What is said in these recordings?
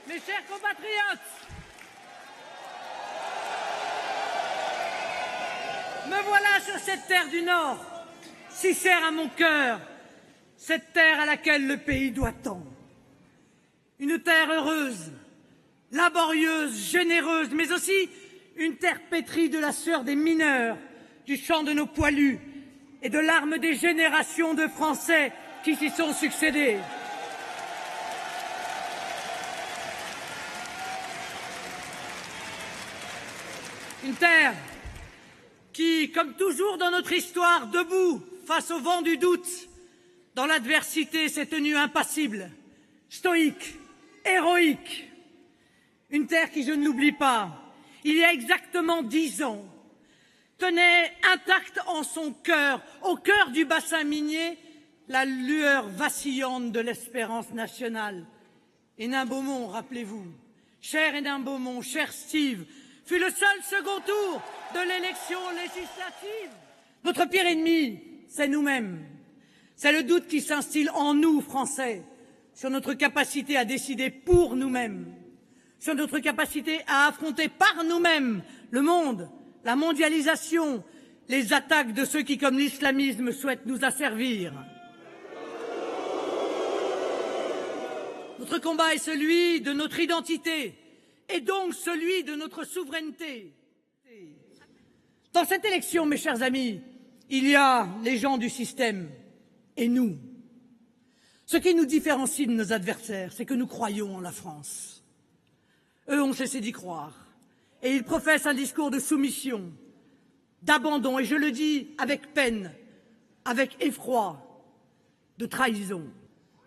Mes chers compatriotes, me voilà sur cette terre du Nord, si chère à mon cœur, cette terre à laquelle le pays doit tant. Une terre heureuse, laborieuse, généreuse, mais aussi une terre pétrie de la sueur des mineurs, du sang de nos poilus et de larmes des générations de Français qui s'y sont succédés. Une terre qui, comme toujours dans notre histoire, debout face au vent du doute, dans l'adversité s'est tenue impassible, stoïque, héroïque. Une terre qui, je ne l'oublie pas, il y a exactement 10 ans, tenait intacte en son cœur, au cœur du bassin minier, la lueur vacillante de l'espérance nationale. Hénin Beaumont, rappelez-vous, cher Hénin Beaumont, cher Steve, fut le seul second tour de l'élection législative. Notre pire ennemi, c'est nous-mêmes. C'est le doute qui s'instille en nous, Français, sur notre capacité à décider pour nous-mêmes, sur notre capacité à affronter par nous-mêmes le monde, la mondialisation, les attaques de ceux qui, comme l'islamisme, souhaitent nous asservir. Notre combat est celui de notre identité, et donc celui de notre souveraineté. Dans cette élection, mes chers amis, il y a les gens du système et nous. Ce qui nous différencie de nos adversaires, c'est que nous croyons en la France. Eux ont cessé d'y croire, et ils professent un discours de soumission, d'abandon, et je le dis avec peine, avec effroi, de trahison.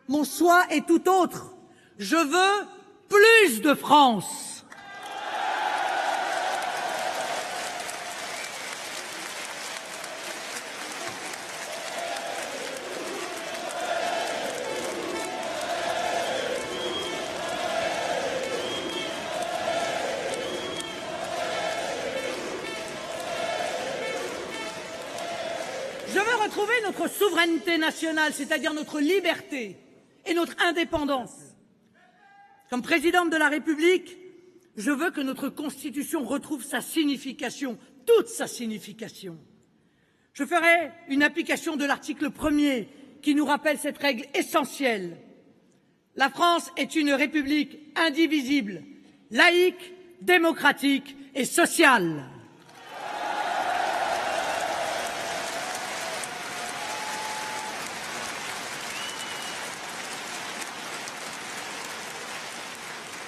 Mon choix est tout autre. Je veux plus de France. Je veux retrouver notre souveraineté nationale, c'est-à-dire notre liberté et notre indépendance. Comme présidente de la République, je veux que notre Constitution retrouve sa signification, toute sa signification. Je ferai une application de l'article 1er qui nous rappelle cette règle essentielle. La France est une république indivisible, laïque, démocratique et sociale.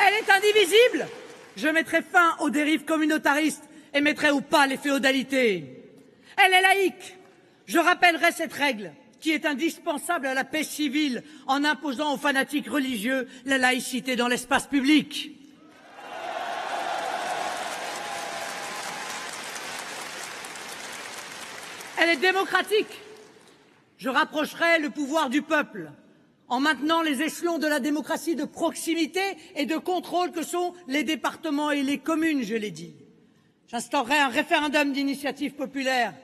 Elle est indivisible. Je mettrai fin aux dérives communautaristes et mettrai au pas les féodalités. Elle est laïque. Je rappellerai cette règle qui est indispensable à la paix civile en imposant aux fanatiques religieux la laïcité dans l'espace public. Elle est démocratique. Je rapprocherai le pouvoir du peuple en maintenant les échelons de la démocratie de proximité et de contrôle que sont les départements et les communes, je l'ai dit. J'instaurerai un référendum d'initiative populaire.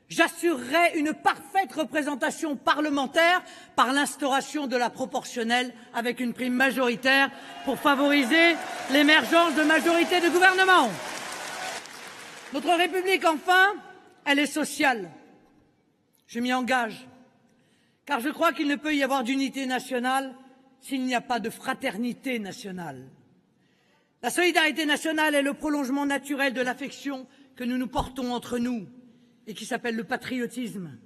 J'assurerai une parfaite représentation parlementaire par l'instauration de la proportionnelle avec une prime majoritaire pour favoriser l'émergence de majorités de gouvernement. Notre République, enfin, elle est sociale. Je m'y engage. Car je crois qu'il ne peut y avoir d'unité nationale s'il n'y a pas de fraternité nationale. La solidarité nationale est le prolongement naturel de l'affection que nous nous portons entre nous et qui s'appelle le patriotisme.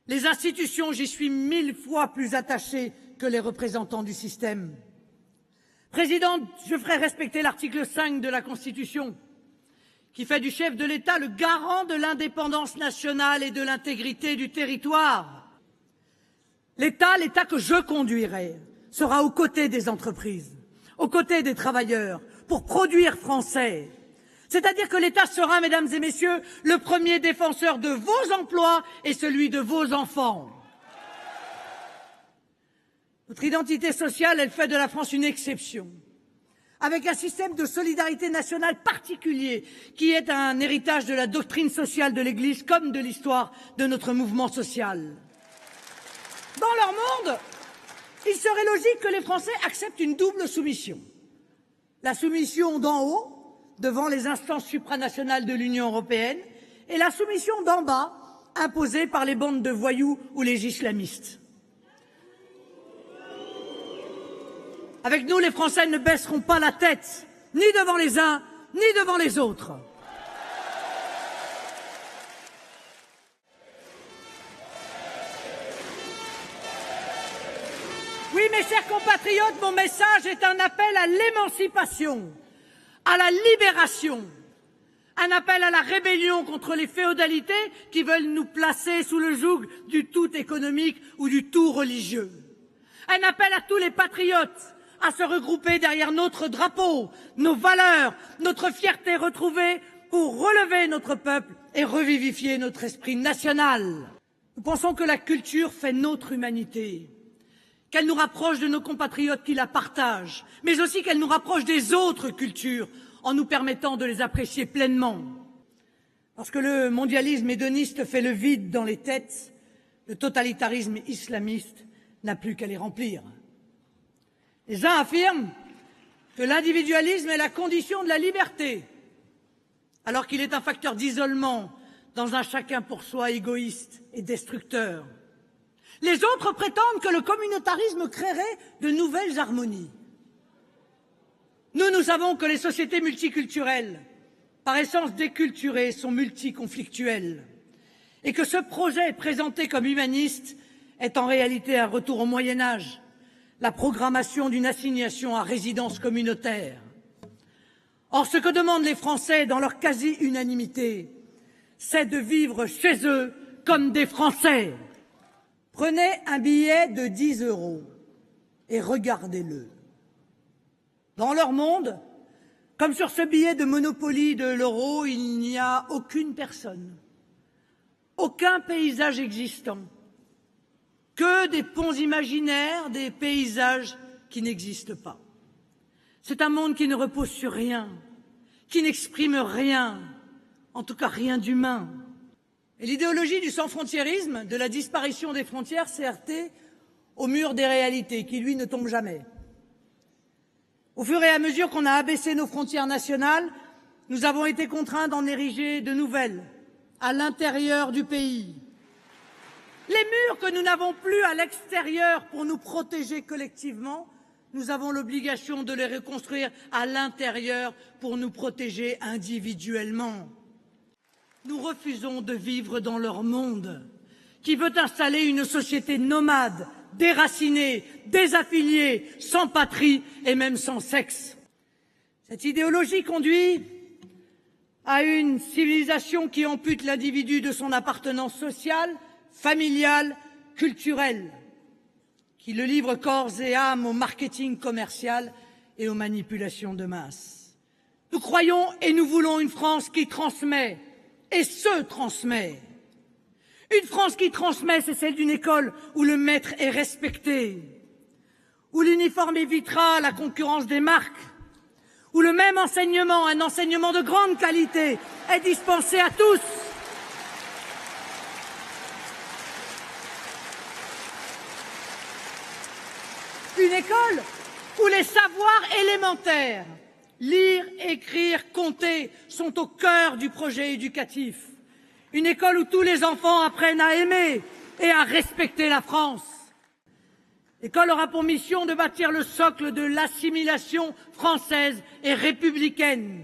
Les institutions, j'y suis 1000 fois plus attaché que les représentants du système. Présidente, je ferai respecter l'article 5 de la Constitution qui fait du chef de l'État le garant de l'indépendance nationale et de l'intégrité du territoire. L'État que je conduirai, sera aux côtés des entreprises, aux côtés des travailleurs, pour produire français. C'est-à-dire que l'État sera, mesdames et messieurs, le premier défenseur de vos emplois et celui de vos enfants. Notre identité sociale, elle fait de la France une exception, avec un système de solidarité nationale particulier qui est un héritage de la doctrine sociale de l'Église comme de l'histoire de notre mouvement social. Dans leur monde, Il serait logique que les Français acceptent une double soumission. La soumission d'en haut, devant les instances supranationales de l'Union européenne, et la soumission d'en bas, imposée par les bandes de voyous ou les islamistes. Avec nous, les Français ne baisseront pas la tête, ni devant les uns, ni devant les autres. Oui, mes chers compatriotes, mon message est un appel à l'émancipation, à la libération, un appel à la rébellion contre les féodalités qui veulent nous placer sous le joug du tout économique ou du tout religieux. Un appel à tous les patriotes à se regrouper derrière notre drapeau, nos valeurs, notre fierté retrouvée pour relever notre peuple et revivifier notre esprit national. Nous pensons que la culture fait notre humanité, qu'elle nous rapproche de nos compatriotes qui la partagent, mais aussi qu'elle nous rapproche des autres cultures en nous permettant de les apprécier pleinement. Lorsque le mondialisme hédoniste fait le vide dans les têtes, le totalitarisme islamiste n'a plus qu'à les remplir. Les uns affirment que l'individualisme est la condition de la liberté, alors qu'il est un facteur d'isolement dans un chacun pour soi égoïste et destructeur. Les autres prétendent que le communautarisme créerait de nouvelles harmonies. Nous savons que les sociétés multiculturelles, par essence déculturées, sont multiconflictuelles et que ce projet présenté comme humaniste est en réalité un retour au Moyen-Âge, la programmation d'une assignation à résidence communautaire. Or, ce que demandent les Français dans leur quasi-unanimité, c'est de vivre chez eux comme des Français. Prenez un billet de 10 € et regardez-le. Dans leur monde, comme sur ce billet de Monopoly de l'euro, il n'y a aucune personne, aucun paysage existant, que des ponts imaginaires, des paysages qui n'existent pas. C'est un monde qui ne repose sur rien, qui n'exprime rien, en tout cas rien d'humain. Et l'idéologie du sans-frontiérisme, de la disparition des frontières, s'est heurtée au mur des réalités, qui, lui, ne tombe jamais. Au fur et à mesure qu'on a abaissé nos frontières nationales, nous avons été contraints d'en ériger de nouvelles, à l'intérieur du pays. Les murs que nous n'avons plus à l'extérieur pour nous protéger collectivement, nous avons l'obligation de les reconstruire à l'intérieur pour nous protéger individuellement. Nous refusons de vivre dans leur monde, qui veut installer une société nomade, déracinée, désaffiliée, sans patrie et même sans sexe. Cette idéologie conduit à une civilisation qui ampute l'individu de son appartenance sociale, familiale, culturelle, qui le livre corps et âme au marketing commercial et aux manipulations de masse. Nous croyons et nous voulons une France qui transmet et se transmet. Une France qui transmet, c'est celle d'une école où le maître est respecté, où l'uniforme évitera la concurrence des marques, où le même enseignement, un enseignement de grande qualité, est dispensé à tous. Une école où les savoirs élémentaires, lire, écrire, compter, sont au cœur du projet éducatif. Une école où tous les enfants apprennent à aimer et à respecter la France. L'école aura pour mission de bâtir le socle de l'assimilation française et républicaine.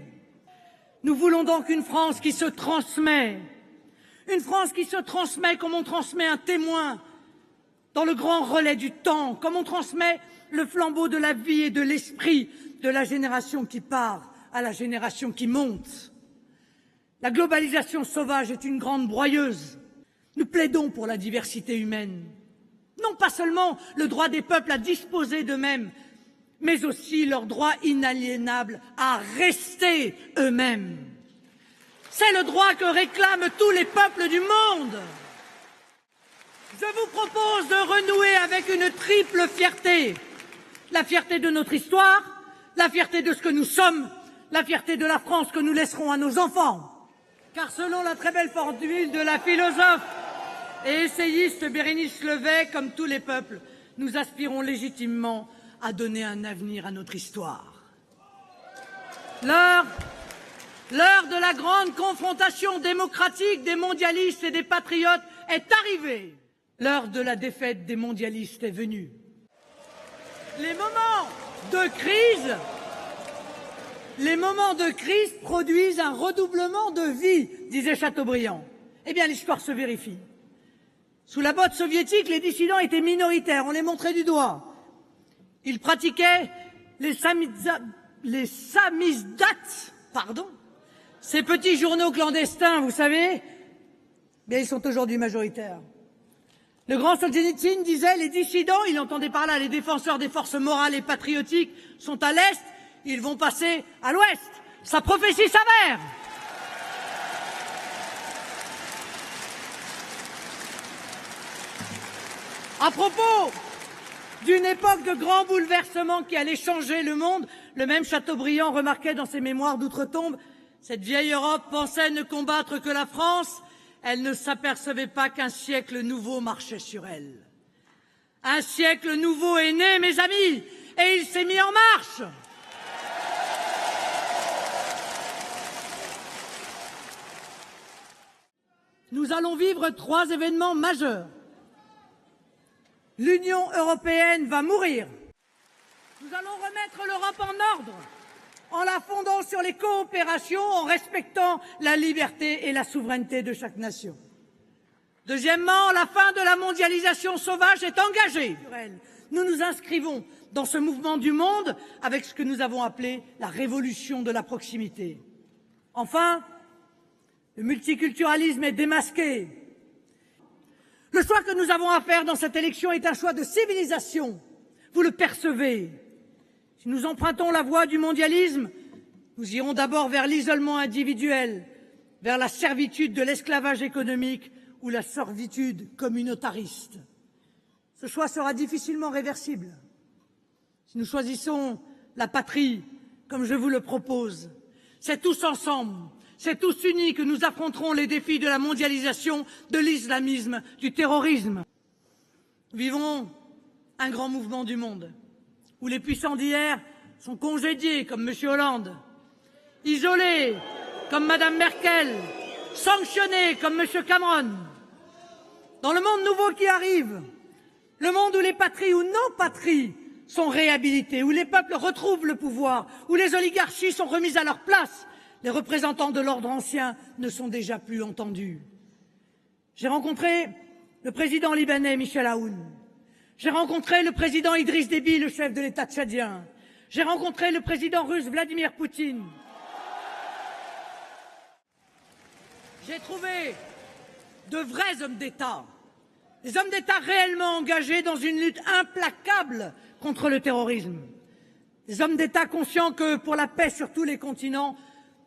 Nous voulons donc une France qui se transmet. Une France qui se transmet comme on transmet un témoin dans le grand relais du temps, comme on transmet le flambeau de la vie et de l'esprit de la génération qui part à la génération qui monte. La globalisation sauvage est une grande broyeuse. Nous plaidons pour la diversité humaine. Non pas seulement le droit des peuples à disposer d'eux-mêmes, mais aussi leur droit inaliénable à rester eux-mêmes. C'est le droit que réclament tous les peuples du monde. Je vous propose de renouer avec une triple fierté. La fierté de notre histoire, la fierté de ce que nous sommes, la fierté de la France que nous laisserons à nos enfants. Car selon la très belle formule de la philosophe et essayiste Bérénice Levet, comme tous les peuples, nous aspirons légitimement à donner un avenir à notre histoire. L'heure de la grande confrontation démocratique des mondialistes et des patriotes est arrivée. L'heure de la défaite des mondialistes est venue. Les moments de crise produisent un redoublement de vie, disait Chateaubriand. Eh bien, l'histoire se vérifie. Sous la botte soviétique, les dissidents étaient minoritaires, on les montrait du doigt. Ils pratiquaient les samizdat, ces petits journaux clandestins, vous savez, bien, ils sont aujourd'hui majoritaires. Le grand Solzhenitsyn disait « Les dissidents, il entendait par là les défenseurs des forces morales et patriotiques, sont à l'Est, ils vont passer à l'Ouest. » Sa prophétie s'avère. À propos d'une époque de grands bouleversements qui allait changer le monde, le même Chateaubriand remarquait dans ses mémoires d'outre-tombe « Cette vieille Europe pensait ne combattre que la France, elle ne s'apercevait pas qu'un siècle nouveau marchait sur elle. Un siècle nouveau est né, mes amis, et il s'est mis en marche. » Nous allons vivre 3 événements majeurs. L'Union européenne va mourir. Nous allons remettre l'Europe en ordre, en la fondant sur les coopérations, en respectant la liberté et la souveraineté de chaque nation. Deuxièmement, la fin de la mondialisation sauvage est engagée. Nous nous inscrivons dans ce mouvement du monde avec ce que nous avons appelé la révolution de la proximité. Enfin, le multiculturalisme est démasqué. Le choix que nous avons à faire dans cette élection est un choix de civilisation. Vous le percevez. Si nous empruntons la voie du mondialisme, nous irons d'abord vers l'isolement individuel, vers la servitude de l'esclavage économique ou la servitude communautariste. Ce choix sera difficilement réversible. Si nous choisissons la patrie, comme je vous le propose, c'est tous ensemble, c'est tous unis que nous affronterons les défis de la mondialisation, de l'islamisme, du terrorisme. Nous vivons un grand mouvement du monde, où les puissants d'hier sont congédiés, comme M. Hollande, isolés, comme Mme Merkel, sanctionnés, comme M. Cameron. Dans le monde nouveau qui arrive, le monde où les patries ou non-patries sont réhabilitées, où les peuples retrouvent le pouvoir, où les oligarchies sont remises à leur place, les représentants de l'ordre ancien ne sont déjà plus entendus. J'ai rencontré le président libanais Michel Aoun. J'ai rencontré le président Idriss Déby, le chef de l'État tchadien. J'ai rencontré le président russe Vladimir Poutine. J'ai trouvé de vrais hommes d'État, des hommes d'État réellement engagés dans une lutte implacable contre le terrorisme, des hommes d'État conscients que pour la paix sur tous les continents,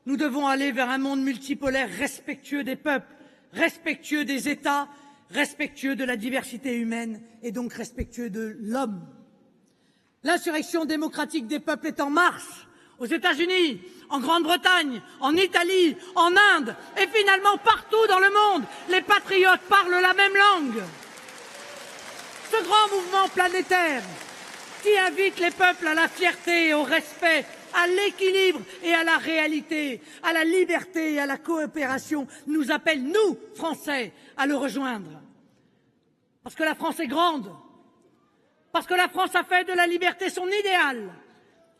nous devons aller vers un monde multipolaire respectueux des peuples, respectueux des États, respectueux de la diversité humaine et donc respectueux de l'homme. L'insurrection démocratique des peuples est en marche, aux États-Unis, en Grande-Bretagne, en Italie, en Inde et finalement partout dans le monde. Les patriotes parlent la même langue. Ce grand mouvement planétaire qui invite les peuples à la fierté et au respect, à l'équilibre et à la réalité, à la liberté et à la coopération, nous appelle, nous, Français, à le rejoindre. Parce que la France est grande, parce que la France a fait de la liberté son idéal.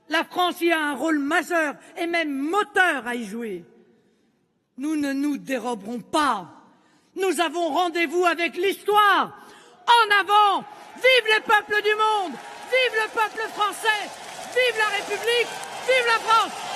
La France y a un rôle majeur et même moteur à y jouer. Nous ne nous déroberons pas. Nous avons rendez-vous avec l'histoire. En avant! Vive les peuples du monde! Vive le peuple français! Vive la République! Vive la France!